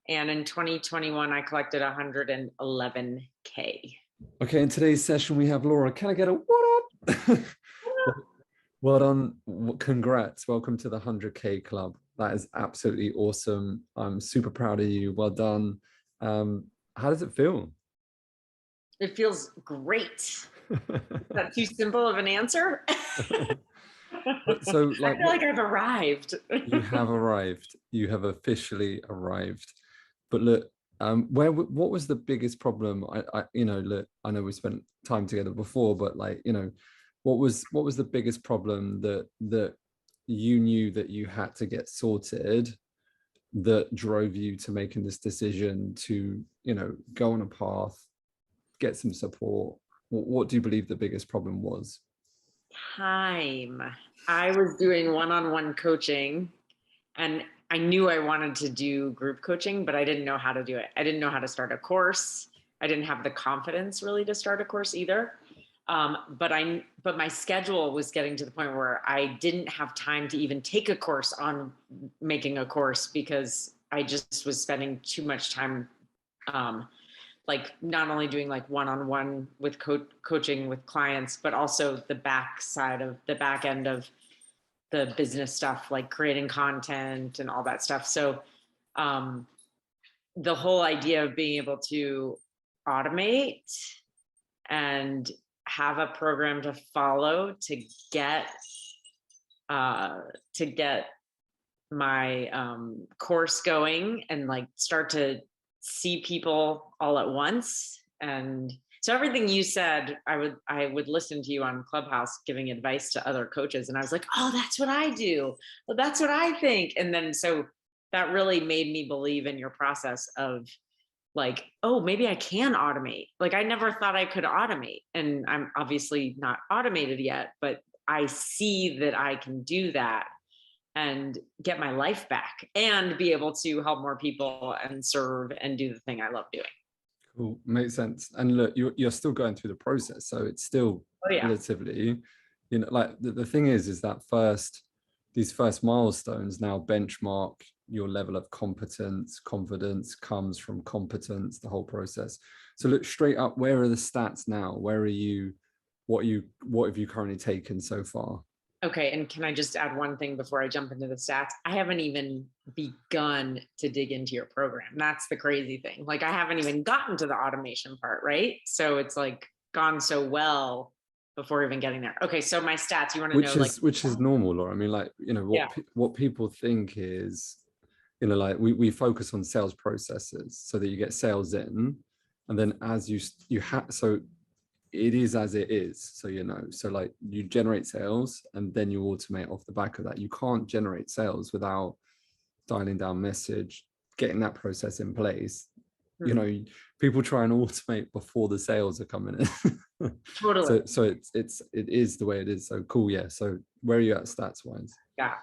And in 2021, I collected 111K. Okay, in today's session, we have Laura. Can I get a what up? Well done. Congrats. Welcome to the 100K club. That is absolutely awesome. I'm super proud of you. Well done. How does it feel? It feels great. Is that too simple of an answer? So, I like, feel like I've arrived. you have arrived. You have officially arrived. But look, what was the biggest problem? Look, I know we spent time together before, but what was the biggest problem that you knew that you had to get sorted that drove you to making this decision to, go on a path, get some support? What do you believe the biggest problem was? Time. I was doing one-on-one coaching and I knew I wanted to do group coaching, but I didn't know how to do it. I didn't know how to start a course. I didn't have the confidence really to start a course either. But my schedule was getting to the point where I didn't have time to even take a course on making a course because I just was spending too much time, like not only doing like one-on-one with coaching with clients, but also the back side of the back end of the business stuff, like creating content and all that stuff. So um, the whole idea of being able to automate and have a program to follow get to get my course going and like start to see people all at once. And so everything you said, I would listen to you on Clubhouse giving advice to other coaches, and I was like, oh, that's what I do. Well, that's what I think. And then so that really made me believe in your process of like, oh, maybe I can automate. Like I never thought I could automate. And I'm obviously not automated yet, but I see that I can do that and get my life back and be able to help more people and serve and do the thing I love doing. Cool, makes sense. And look, you're still going through the process, so it's still Oh yeah. relatively, like the thing is that these first milestones now benchmark your level of competence. Confidence comes from competence, the whole process. So look straight up, where are the stats now? Where are you? What have you currently taken so far? Okay, and can I just add one thing before I jump into the stats? I haven't even begun to dig into your program. That's the crazy thing. Like I haven't even gotten to the automation part, right? So it's like gone so well before even getting there. Okay, so my stats, you want to know which like, is which is normal, Laura. I mean, like, yeah. what people think is, like we focus on sales processes so that you get sales in, and then as you have, so it is as it is. So, so like you generate sales and then you automate off the back of that. You can't generate sales without dialing down message, getting that process in place. you Hmm. know People try and automate before the sales are coming in. Totally. So it is the way it is. So cool. Yeah, so where are you at stats wise? Yeah.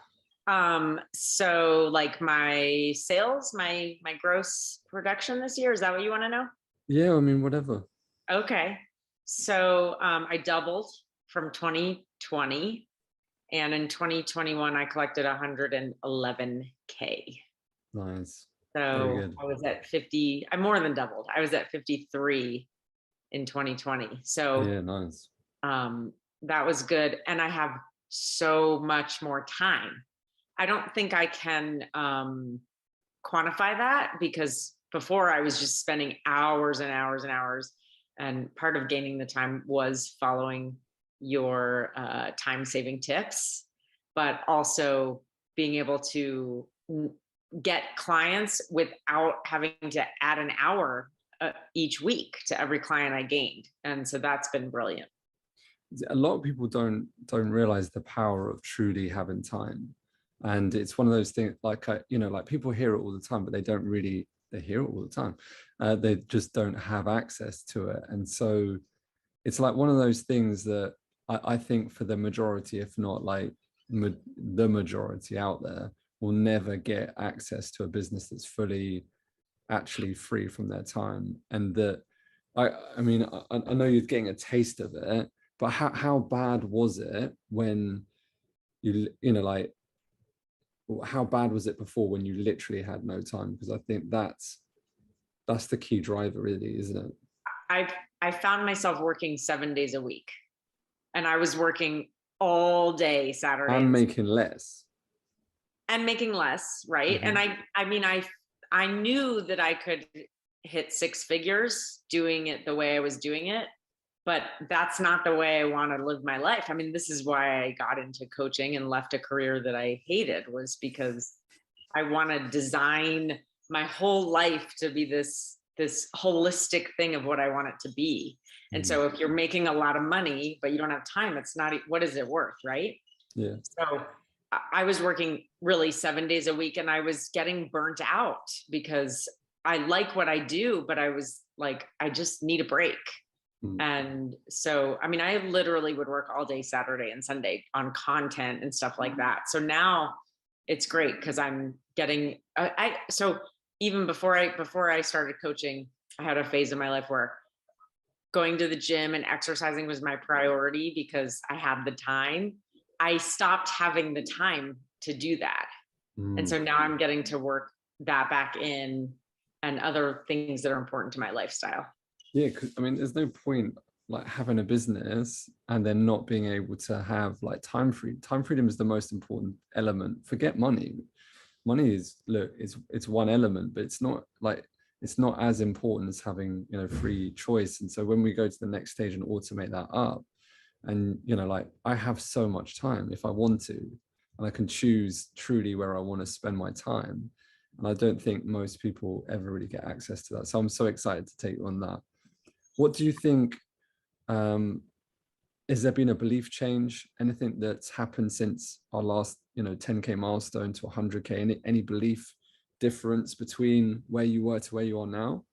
So like my sales, my gross production this year, is that what you want to know? Yeah, I mean, whatever. Okay. So I doubled from 2020, and in 2021 I collected 111K. Nice. Very So good. I was at 50, I more than doubled. I was at 53 in 2020. So Yeah, nice. um that was good. And I have so much more time. I don't think I can quantify that because before I was just spending hours and hours and hours. And part of gaining the time was following your time saving tips, but also being able to get clients without having to add an hour each week to every client I gained. And so that's been brilliant. A lot of people don't realize the power of truly having time, and it's one of those things, like, like people hear it all the time, but they hear it all the time. They just don't have access to it. And so it's like one of those things that I think for the majority, if not like the majority out there, will never get access to a business that's fully actually free from their time. And that I mean, I know you're getting a taste of it, but how bad was it when like how bad was it before when you literally had no time? Because I think that's the key driver, really, isn't it? I found myself working 7 days a week, and I was working all day Saturday And making less. and making less, right? And I mean, I knew that I could hit six figures doing it the way I was doing it, but that's not the way I want to live my life. I mean, this is why I got into coaching and left a career that I hated, was because I want to design my whole life to be this holistic thing of what I want it to be. And so if you're making a lot of money but you don't have time, it's not, what is it worth, right? Yeah. So I was working really 7 days a week, and I was getting burnt out because I like what I do, but I was like, I just need a break. And so, I mean, I literally would work all day Saturday and Sunday on content and stuff like that. So now it's great because I'm getting, so even before I started coaching, I had a phase in my life where going to the gym and exercising was my priority because I had the time. I stopped having the time to do that. And so now I'm getting to work that back in and other things that are important to my lifestyle. Yeah, because I mean, there's no point like having a business and then not being able to have like time freedom. Time freedom is the most important element. Forget money. Money is, look, it's one element, but it's not as important as having, you know, free choice. And so when we go to the next stage and automate that up, and you know, like I have so much time if I want to, and I can choose truly where I want to spend my time. And I don't think most people ever really get access to that. So I'm so excited to take you on that. What do you think? Has there been a belief change? Anything that's happened since our last, you know, 10K milestone to 100K? Any belief difference between where you were to where you are now?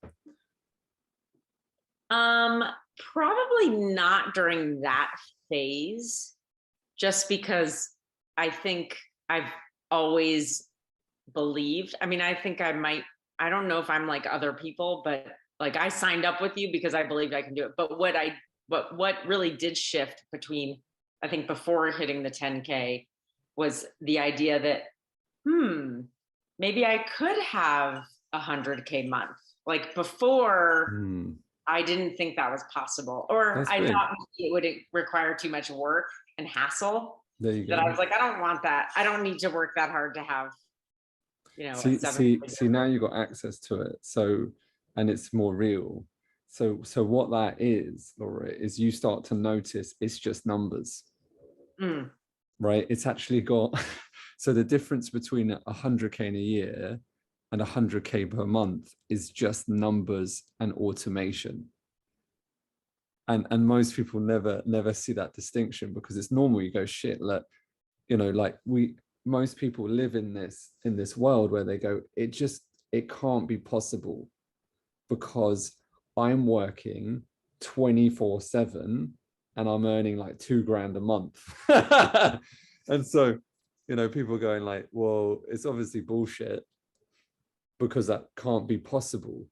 Probably not during that phase, just because I think I've always believed. I mean, I think I don't know if I'm like other people, but like I signed up with you because I believed I can do it. But what really did shift between, I think before hitting the 10K, was the idea that, maybe I could have 100K month. Like before, I didn't think that was possible, or That's I big. thought it would require too much work and hassle. There you That I go. was like, I don't want that. I don't need to work that hard to have, you know, a See, now you've got access to it. So, and it's more real. So what that is, Laura, is you start to notice it's just numbers, right? It's actually got, so the difference between 100K in a year and 100K per month is just numbers and automation. And most people never see that distinction, because it's normal. You go, shit, look, you know, like most people live in this world where they go, it can't be possible because I'm working 24/7 and I'm earning like $2,000 a month. And so, you know, people are going like, well, it's obviously bullshit because that can't be possible.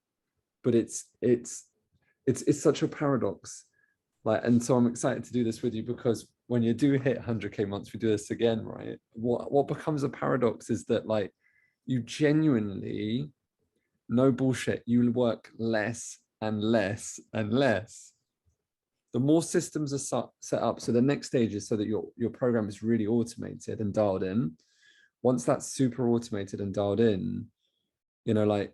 But it's such a paradox. Like, and so I'm excited to do this with you, because when you do hit 100K months, we do this again, right? What becomes a paradox is that, like, you genuinely, no bullshit, you work less and less and less. The more systems are set up, so the next stage is so that your program is really automated and dialed in. Once that's super automated and dialed in, you know, like,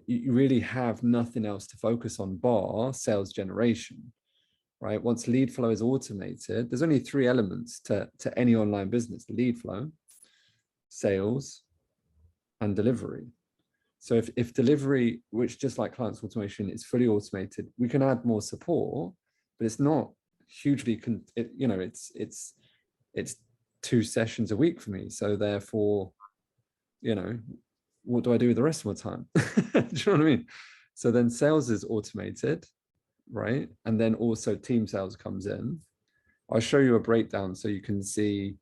you really have nothing else to focus on bar sales generation, right? Once lead flow is automated, there's only three elements to any online business: lead flow, sales, and delivery. So if delivery, which just like clients automation, is fully automated, we can add more support, but it's not hugely, you know, it's 2 sessions a week for me. So therefore, you know, what do I do with the rest of my time? Do you know what I mean? So then sales is automated, right? And then also team sales comes in. I'll show you a breakdown so you can see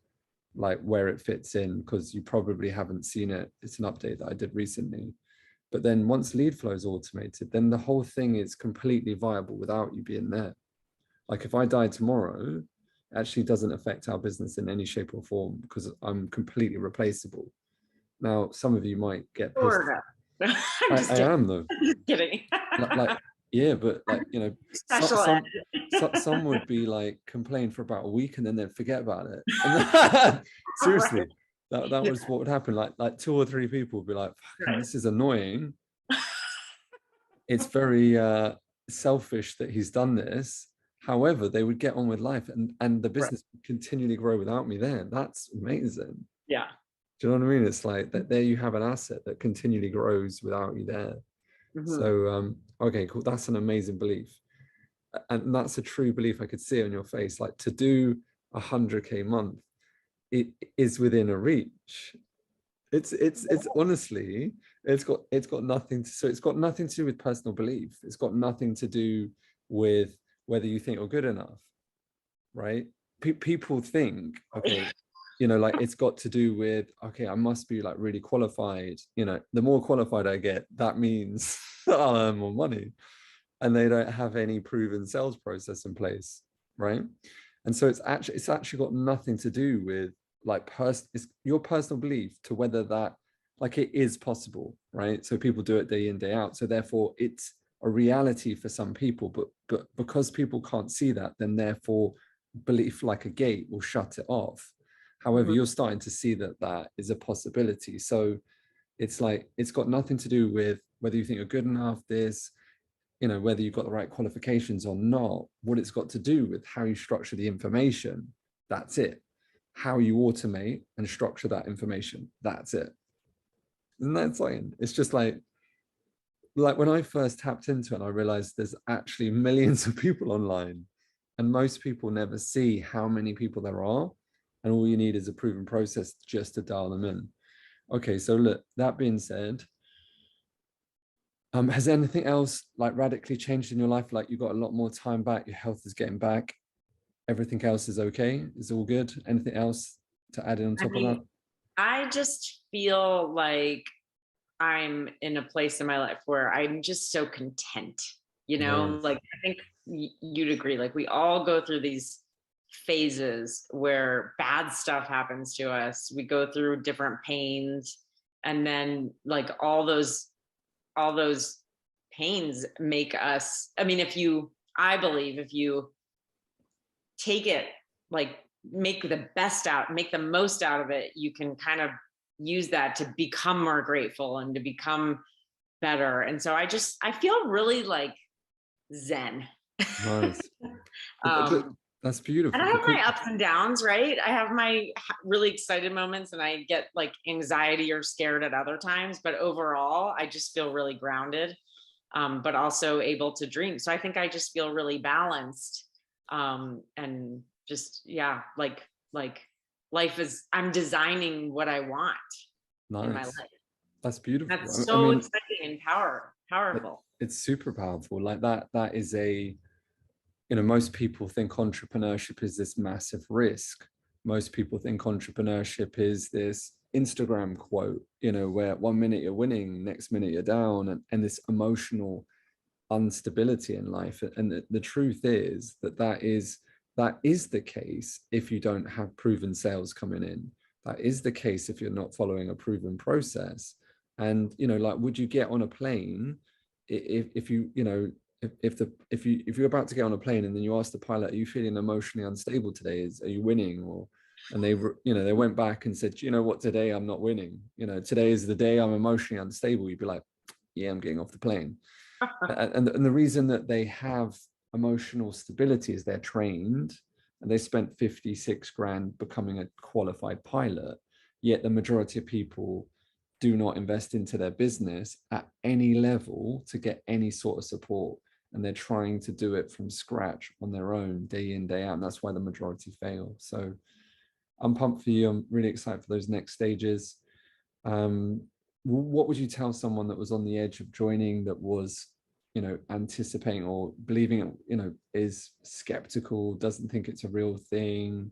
like where it fits in, because you probably haven't seen it. It's an update that I did recently. But then once lead flow is automated, then the whole thing is completely viable without you being there. Like if I died tomorrow actually doesn't affect our business in any shape or form because I'm completely replaceable. Now, some of you might get pissed. Sort of. I'm just I kidding. am though. I'm just kidding. Like, yeah, but like, you know, Special ed. some would be like complain for about a week and then they'd forget about it. And seriously, that was what would happen. Like 2 or 3 people would be like, Right. this is annoying. It's very selfish that he's done this. However, they would get on with life and the business would continually grow without me there. That's amazing. Yeah. Do you know what I mean? It's like that there you have an asset that continually grows without you there. So okay, cool. That's an amazing belief. And that's a true belief. I could see on your face. Like, to do 100K month, it is within a reach. It's honestly, it's got nothing to, so it's got nothing to do with personal belief. It's got nothing to do with whether you think you're good enough, right? People think, okay, you know, like it's got to do with, okay, I must be like really qualified. You know, the more qualified I get, that means I'll earn more money. And they don't have any proven sales process in place, right? And so it's actually got nothing to do with like it's your personal belief to whether that, like, it is possible, right? So people do it day in, day out. So therefore it's a reality for some people, but because people can't see that, then therefore belief, like a gate, will shut it off. However, you're starting to see that that is a possibility. So it's like, it's got nothing to do with whether you think you're good enough, this, you know, whether you've got the right qualifications or not. What it's got to do with how you structure the information. That's it. How you automate and structure that information. That's it. And that's like, it's just like when I first tapped into it, I realized there's actually millions of people online, and most people never see how many people there are. And all you need is a proven process just to dial them in. Okay, so look, that being said, has anything else like radically changed in your life? Like, you got a lot more time back, your health is getting back, everything else is okay, is all good? Anything else to add in on top of that? I just feel like I'm in a place in my life where I'm just so content, you know, Nice. like I think you'd agree, like we all go through these phases where bad stuff happens to us. We go through different pains, and then like all those pains make us, I mean, I believe if you take it, like make the most out of it, you can kind of use that to become more grateful and to become better. And so I feel really like zen. Nice. um, That's and beautiful. I have Because my ups and downs, right? I have my really excited moments and I get like anxiety or scared at other times, but overall, I just feel really grounded, but also able to dream. So I think I just feel really balanced. And just, yeah, like life is, I'm designing what I want in my nice. life. That's beautiful. That's I so mean, exciting and powerful. it's super powerful. Like that is a, you know, most people think entrepreneurship is this massive risk. Most people think entrepreneurship is this Instagram quote, you know, where 1 minute you're winning, next minute you're down, and this emotional instability in life. And the truth is that is the case if you don't have proven sales coming in. That is the case if you're not following a proven process. And, you know, like, would you get on a plane if you, you know, if you're about to get on a plane and then you ask the pilot, are you feeling emotionally unstable today? Are you winning? Or, and they, you know, they went back and said, you know what, today I'm not winning. You know, today is the day I'm emotionally unstable. You'd be like, yeah, I'm getting off the plane. And the reason that they have emotional stability is they're trained and they spent 56 grand becoming a qualified pilot. Yet the majority of people do not invest into their business at any level to get any sort of support. And they're trying to do it from scratch on their own, day in, day out. And that's why the majority fail. So I'm pumped for you. I'm really excited for those next stages. What would you tell someone that was on the edge of joining, that was, you know, anticipating or believing it, you know, is skeptical, doesn't think it's a real thing?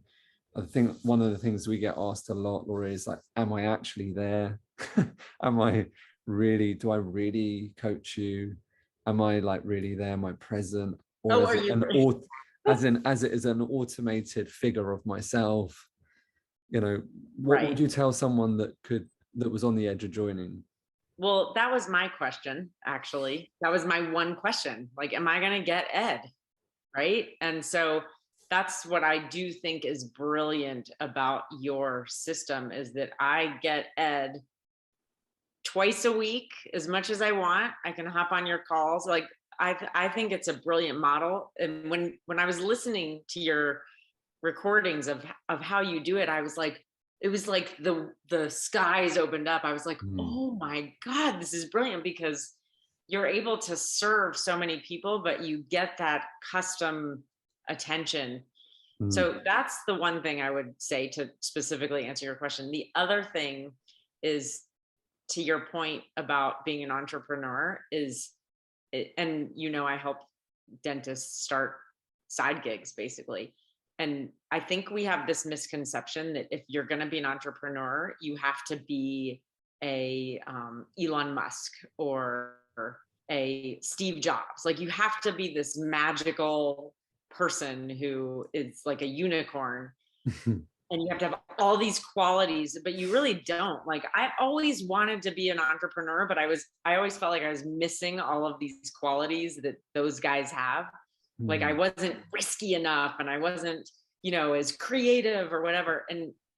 I think one of the things we get asked a lot, Laura, is like, am I actually there? Am I really, do I really coach you? Am I like really there? Am I present? Or Oh, is are it you? an as it is an automated figure of myself. You know, what Right. would you tell someone that was on the edge of joining? Well, that was my question, actually. That was my one question. Like, am I going to get Ed? Right. And so that's what I do think is brilliant about your system is that I get Ed twice a week as much as I want. I can hop on your calls. Like, I think it's a brilliant model. And when I was listening to your recordings of how you do it, I was like, it was like the skies opened up. I was like, Mm, oh my God, this is brilliant because you're able to serve so many people, but you get that custom attention. mm, So that's the one thing I would say to specifically answer your question. The other thing is, to your point about being an entrepreneur, is it, and I help dentists start side gigs basically. And I think we have this misconception that if you're going to be an entrepreneur, you have to be a Elon Musk or a Steve Jobs. Like, you have to be this magical person who is like a unicorn, and you have to have all these qualities, but you really don't. Like, I always wanted to be an entrepreneur, but I always felt like I was missing all of these qualities that those guys have. Like, I mm, wasn't risky enough, and I wasn't, as creative or whatever.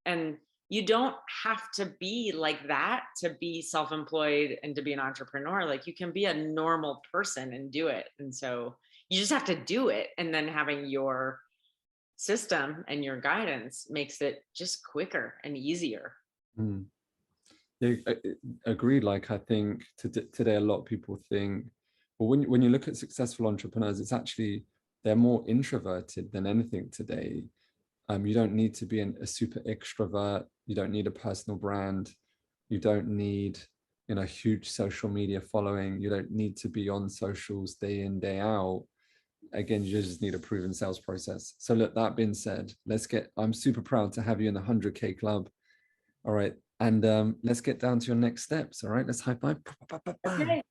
And you don't have to be like that to be self-employed and to be an entrepreneur. Like, you can be a normal person and do it. And so you just have to do it. And then having your system and your guidance makes it just quicker and easier. mm. Yeah, agreed. Like, I think today a lot of people think, well, when you look at successful entrepreneurs, it's actually they're more introverted than anything today. You don't need to be a super extrovert. You don't need a personal brand. You don't need, huge social media following. You don't need to be on socials day in, day out. Again, you just need a proven sales process. So look, that being said, I'm super proud to have you in the 100K club. All right. And let's get down to your next steps. All right. Let's high five. Okay.